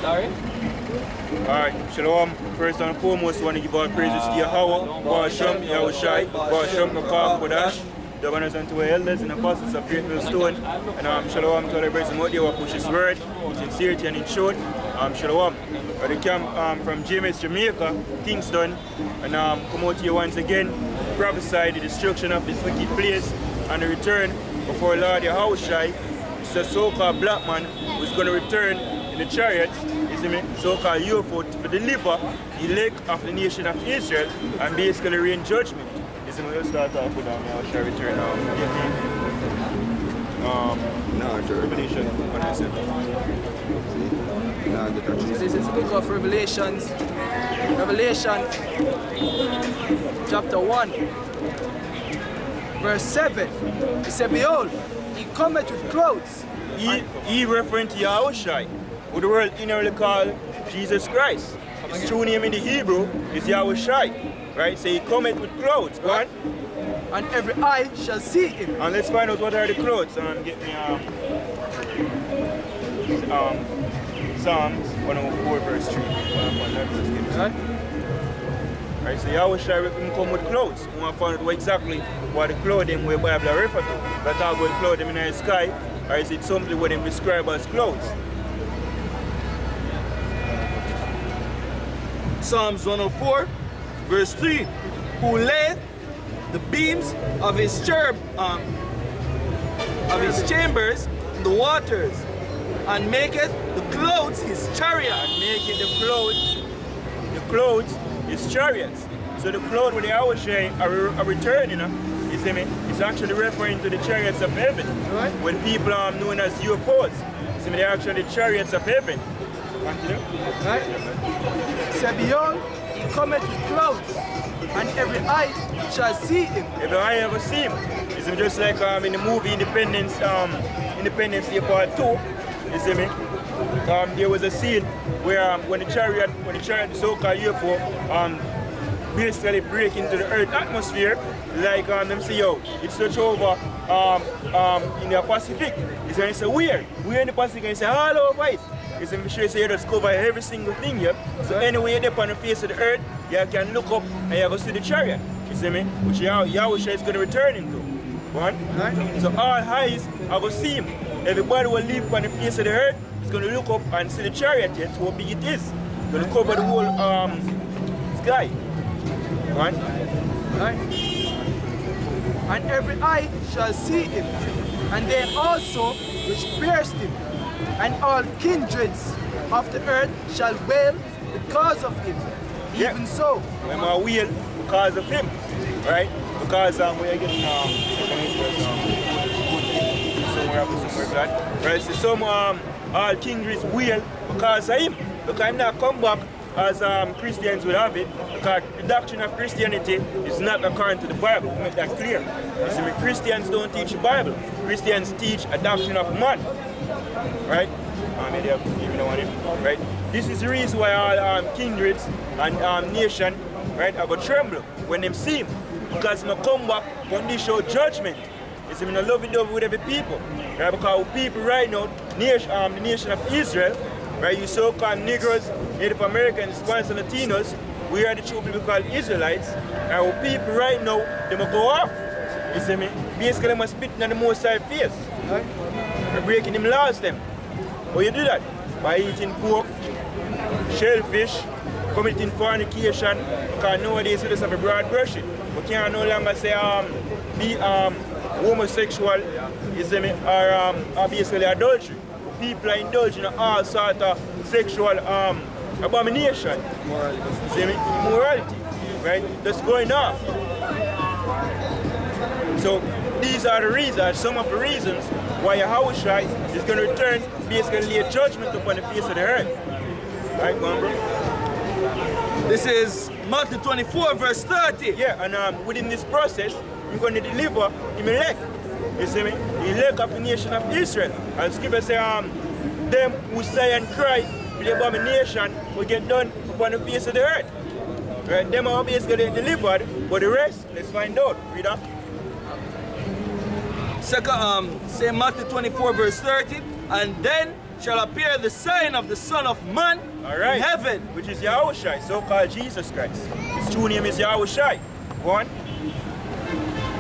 Sorry? Alright, Shalom. First and foremost, I want to give all praises to Yahweh, Ba'asham, Yahushai, Ba'asham, Makam, Kodash, the honors unto our elders and apostles of Great Millstone. And Shalom to all the brothers out there who push His word in sincerity and in truth. Shalom. I come from James, Jamaica, Kingston, and come out here once again, prophesy the destruction of this wicked place and the return of our Lord Yahushai. It's a so-called black man who's going to return in the chariots, you see me, so-called UFO to deliver the elect of the nation of Israel and basically rain judgment. You see me, we'll start off with Yahushai return. Revelation 1 and 7. This is the book of Revelations. Revelation chapter 1 verse 7. It said, behold, he cometh with clouds. He referring to Yahushai, who the world inwardly call Jesus Christ. His true name in the Hebrew is Yahushai, right? So he cometh with clouds, go on. And every eye shall see him. And let's find out what are the clouds and get me Psalms 104 verse 3. Right, so Yahushai will come with clouds. We want to find out exactly what the cloud them where Bible refer to. That talk about cloud them in the sky, or is it something what they describe as clouds? Psalms 104 verse 3. Who laid the beams of his chambers in the waters, and maketh the clouds his chariot. And making the clouds his chariots. So the cloud with the Yahushai are return, you know. You see me? It's actually referring to the chariots of heaven. Right. When people are known as UFOs. You see me? They're actually the chariots of heaven. Continue. Right? It said, behold, he cometh with clouds, and every eye shall see him. Every eye ever see him. It's just like in the movie Independence Day Part 2. You see me? There was a scene where when the chariot, the so-called UFO, basically break into the Earth atmosphere, like them say, yo, it's touch over in the Pacific. It's going to say, where? We're in the Pacific, and it's all over it. It's going to show you just cover every single thing here. So anyway, you're on the face of the Earth, you can look up and you go see the chariot. You see me? Which Yahushua is going to return into. One. Right. So all eyes are going to see him. Everybody will live on the face of the Earth is going to look up and see the chariot yet, how big it is. It's going to cover the whole sky. Right? Right? And every eye shall see him, and they also which pierced him, and all kindreds of the earth shall wail because of him. Even so. When I wail because of him. Right? Because we're getting somewhere that. Right? So some all kindreds wail because of him. Because I'm not come back as Christians would have it, because the doctrine of Christianity is not according to the Bible. We make that clear. You see, Christians don't teach the Bible. Christians teach a doctrine of man. Right? Right? This is the reason why all kindreds and nation, right, are going to tremble when they see him. Because they come back when they show judgment. You see, I love it with every people. Right? Because people right now, the nation of Israel, right, you so-called Negroes, Native Americans, Spanish and Latinos, we are the true people called Israelites, and our people right now, they must go off. You see me? Basically, they must spit in the Most High face. Right? We're breaking them laws them. How you do that? By eating pork, shellfish, committing fornication, because nowadays we just have a broad brushing. We can't no longer say be homosexual, you see me, or basically adultery. People are indulging in all sorts of sexual abomination. See me? Immorality, right? That's going on. So these are the reasons, some of the reasons why Yahushua is going to return, basically a judgment upon the face of the earth. Right, go on, bro? This is Matthew 24 verse 30. Yeah, and within this process, we're going to deliver him elect. You see me? The elect of the nation of Israel. And Scripture say, them who sigh and cry for the abomination will get done upon the face of the earth. Right? Them are basically delivered, but the rest, let's find out. Read up. Second, say Matthew 24 verse 30. And then shall appear the sign of the Son of Man All right. in heaven. Which is Yahushai, so-called Jesus Christ. His true name is Yahushai. Go on.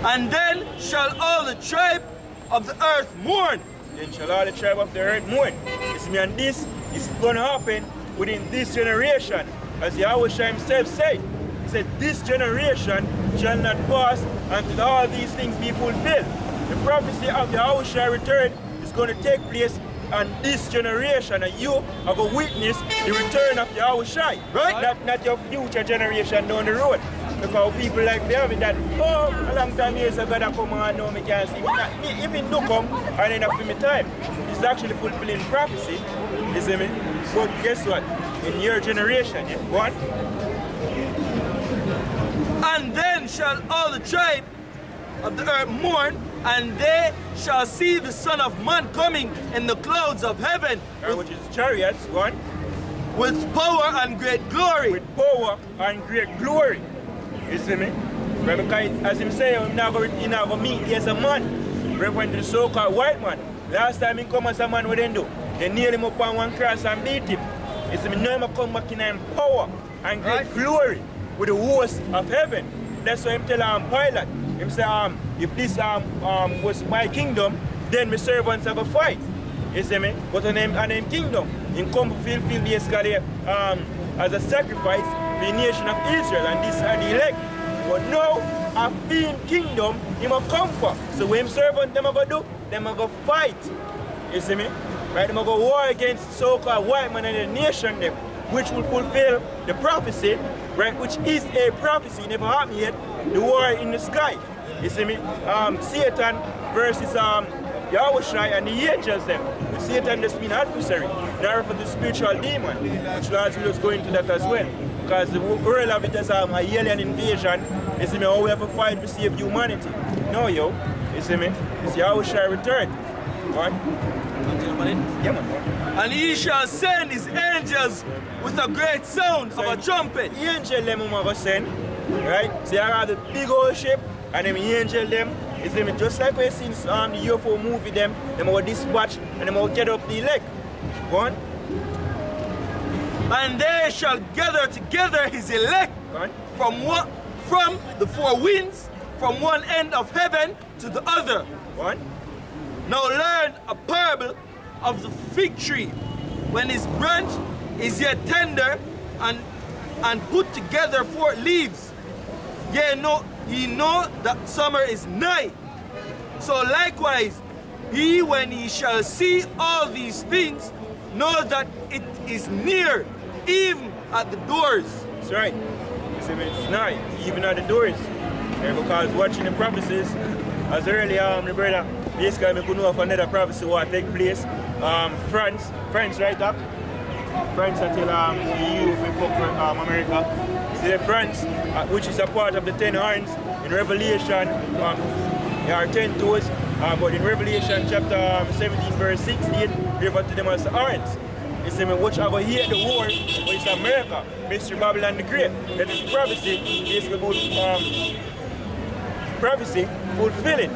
And then shall all the tribe of the earth mourn. Then shall all the tribe of the earth mourn. It's me, and this is going to happen within this generation. As Yahushua himself said, he said, this generation shall not pass until all these things be fulfilled. The prophecy of Yahushua return is going to take place on this generation, and you are going to witness the return of Yahushua. Right. Not your future generation down the road. Because people like me having that, oh, a long time years ago that come on, no, me can't see. Me even do come and enough for me time. It's actually fulfilling prophecy, you see me? But guess what? In your generation, yeah, go on. And then shall all the tribe of the earth mourn, and they shall see the Son of Man coming in the clouds of heaven Which is chariots, go on. with power and great glory. With power and great glory. You see me? Right, because as him say, he's not going to meet as a man. Referring to the so-called white man. Last time he come as a man, what they do? They nail him up on one cross and beat him. You see me? Now he come back in power and great glory with the host of heaven. That's why him tell Pilate. Him say, if this was my kingdom, then my servants have a fight. You see me? But on him kingdom, he come to fulfill basically as a sacrifice for the nation of Israel, and this are the elect. But now, a being kingdom, he must come for. So when him servant them are going to do, them are going to fight. You see me? Right? They are going to war against so-called white man and the nation them, which will fulfill the prophecy, right? Which is a prophecy, never happened yet. The war in the sky. You see me? Satan versus Yahushua and the angels them. Satan just mean adversary. They refer to spiritual demon, which Lord will just go into that as well. Because the world of it is a alien invasion. You see me? How we have to fight to save humanity. No, yo. You see me? It's Yahushua return. Right? Yeah, man. And he shall send his angels with a great sound of a trumpet. Angel them going to send. Right? So you have the big old ship and them angel them. You see me? Just like we seen the UFO movie them will dispatch and them will get up the elect. Go on. And they shall gather together his elect from the four winds, from one end of heaven to the other. Go on. Now learn a parable of the fig tree. When his branch is yet tender and put together 4 leaves, ye know that summer is nigh. So likewise, he, when he shall see all these things, know that it is near, even at the doors. That's right. You see me? It's nigh, even at the doors. Yeah, because watching the prophecies, as earlier, my brother, basically I could know of another prophecy what take place. France right up. France until the EU will fuck America. See the France, which is a part of the 10 horns in Revelation, there are 10 toes, but in Revelation chapter 17 verse 16, refer to them as horns. You see me, watch over here the war, but it's America, Mystery Babylon the Great. That is prophecy, basically about prophecy fulfilling.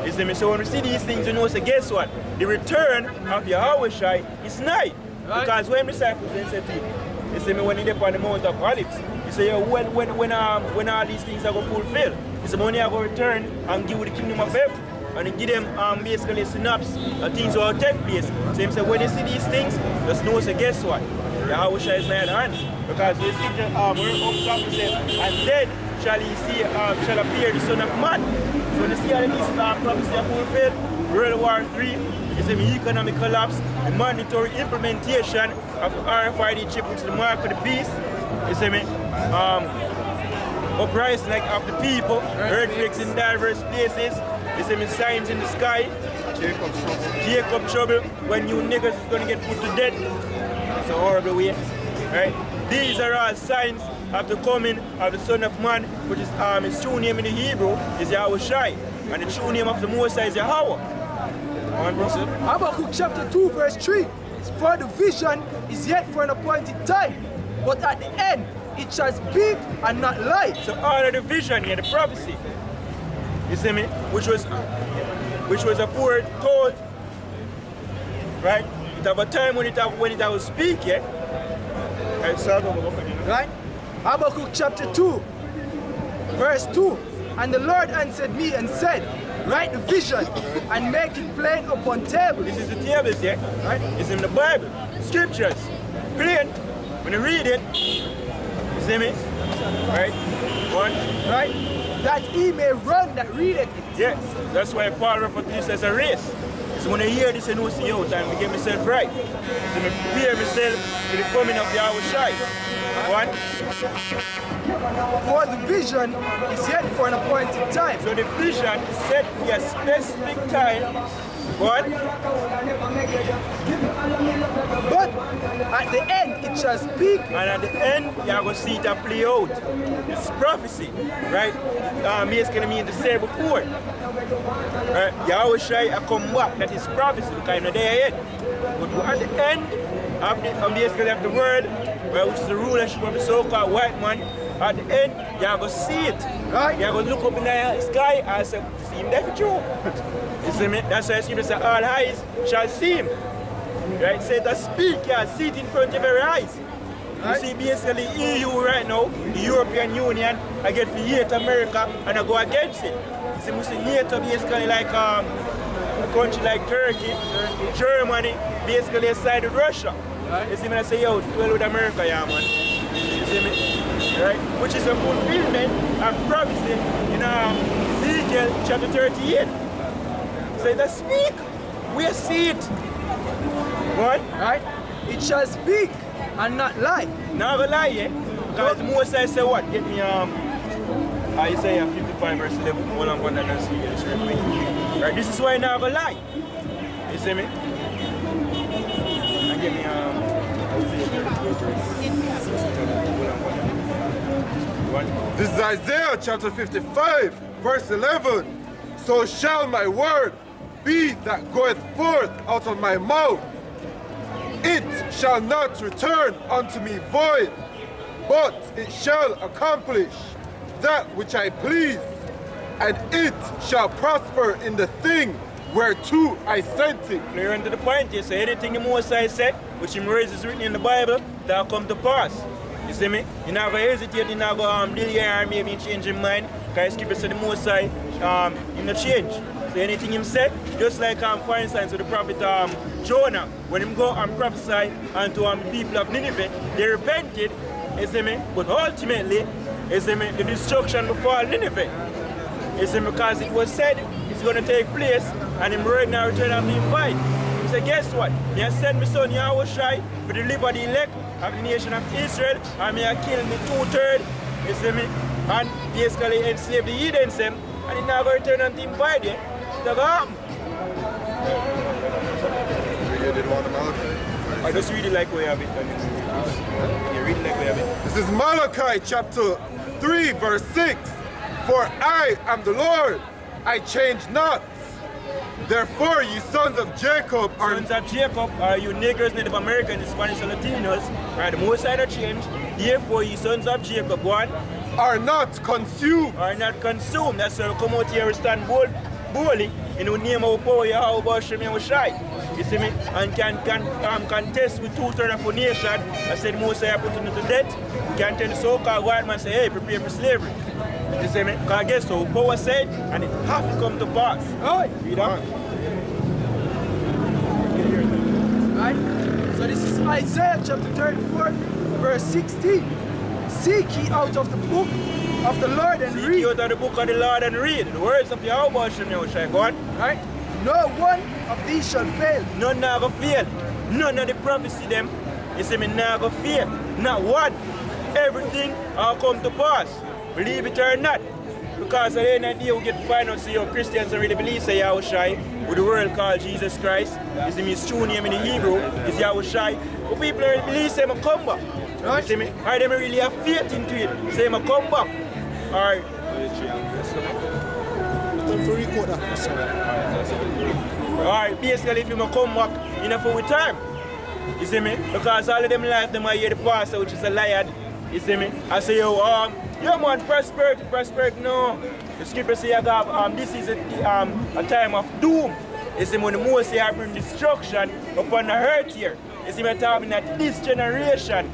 You see me, so when we see these things, you know, so guess what? The return of Yahushua is nigh. Right. Because when disciples they said to him, you see me, when he up on the Mount of Olives, you say, when all these things are going to fulfill, you say, when he are going to return and give you the kingdom of heaven, and he give them basically a synopsis of things that will take place. So he said, when you see these things, just know, so guess what? Yahushua is not at hand. Because the scripture, we're up top to say, and then shall he see, shall appear the Son of Man. So when you see all of these prophecies are fulfilled, World War III, you see the economic collapse, the mandatory implementation of the RFID chip, which is the mark of the beast. You see me? Uprising like of the people, earthquakes in diverse places. You see me? Signs in the sky. Jacob trouble. When you niggas is going to get put to death. It's a horrible way. Right? These are all signs of the coming of the Son of Man, which is his true name in the Hebrew is Yahushua, and the true name of the Most High is Yahweh. Habakkuk chapter 2 verse 3. For the vision is yet for an appointed time, but at the end it shall speak and not lie. So all of the vision here, the prophecy, you see me, which was a foretold, right? It have a time when it will speak, yeah? Right, so Right? Habakkuk chapter 2, verse 2. And the Lord answered me and said, write the vision and make it plain upon tables. this is the tables, yeah? Right? It's in the Bible, scriptures. Plain. When you read it, you see me? Right? One. Right? That he may run that readeth it. Yes. That's why Paul referred to this as a race. So when I hear this, I know see out and I get myself right. So I prepare myself for the coming of Yahweh Shai. One. For the vision is yet for an appointed time. So the vision is set for a specific time. One. But at the end it shall speak. And at the end, you're going to see it play out. It's prophecy, right? Basically mean to say before. Right? Yahweh Shai come back, that is prophecy, kind of there yet. But at the end of basically of the world, which is the rulership of the so-called white man, at the end, you're going to see it. Right? You're going to look up in the sky and say, see him there for true. You see me? That's why Scripture says, all eyes shall see him. Right? Say to speak, you see it in front of your eyes. Right. You see, basically, EU right now, the European Union, I get to hate America and I go against it. See, we see NATO basically like a country like Turkey, Germany, basically side with Russia. Right. You see me, I say, yo, well with America, yeah, man. You see me? Right? Which is a fulfillment of prophecy in Ezekiel chapter 38. Say, so speak, we see it. What? Right? It shall speak and not lie. Not gonna lie, yeah? Because Moses say what? Get me Isaiah 55 verse 11. Hold on, one and see this real quick. Right, this is why not gonna lie. You see me? And get me Isaiah 34 verse 16. This is Isaiah chapter 55, verse 11. So shall my word be that goeth forth out of my mouth. It shall not return unto me void, but it shall accomplish that which I please, and it shall prosper in the thing whereto I sent it. Clear and to the point, you say anything the Moses said, which him words is written in the Bible, that'll come to pass. You see me? You're not going to hesitate, you're not going to delay or maybe change your mind, because Scripture said the Moses, him not change. So anything him said, just like for instance with the prophet Jonah, when him go and prophesy unto the people of Nineveh, they repented, you see me? But ultimately, you see me, the destruction befall Nineveh. You see me? Because it was said it's going to take place, and him right now return and be invite. He said, guess what? He has sent my son Yahweh Shai to deliver the elect of the nation of Israel, and me have killed me 2/3, you see me? And basically enslave the heathens them, and he now going to return and invite you. So go happen. You did want the Malachi? I just read it like we have it. You read it like we have it. This is Malachi chapter 3, verse 6. For I am the Lord, I change not. Therefore, you sons of Jacob are Sons of Jacob are you Negroes, Native Americans, Spanish, and Latinos. Right, the most side of change. Therefore, you sons of Jacob, one, are not consumed. are not consumed. That's why we come out here and stand boldly in the name of power, Yahweh Bashem Yahweh Shai. You see me? And can contest with 2/3 of a nation. I said Moses put him to death. We can tell the so-called white man say, hey, prepare for slavery. You see me? Because I guess so power said, and it have to come to pass. Right? Read on. Right? So this is Isaiah chapter 34, verse 16. Seek ye out of the book of the Lord and Seek read. ye out of the book of the Lord and read the words of Yahweh Bashem Yahweh Shai. Go on. Right? No one of these shall fail. None now go fail. None of the prophecy them, you see me, now go fail. Not one. Everything will come to pass. Believe it or not. Because at the end of the day we get to find out, see how Christians don't really believe say Yahweh Shai, with the world called Jesus Christ. You see me, his true name in the Hebrew is Yahweh Shai. But people don't really believe say him come back. Right? You see me? Or they don't really have faith into it. Say him come back. Or Alright, basically if you come back, enough for time. You see me? Because all of them life them are hear the pastor, which is a liar. You see me? I say, yo, man, prosperity, no. The scripture say, this is a time of doom. You see, when the Moses bring destruction, upon the earth here. You see me talking that this generation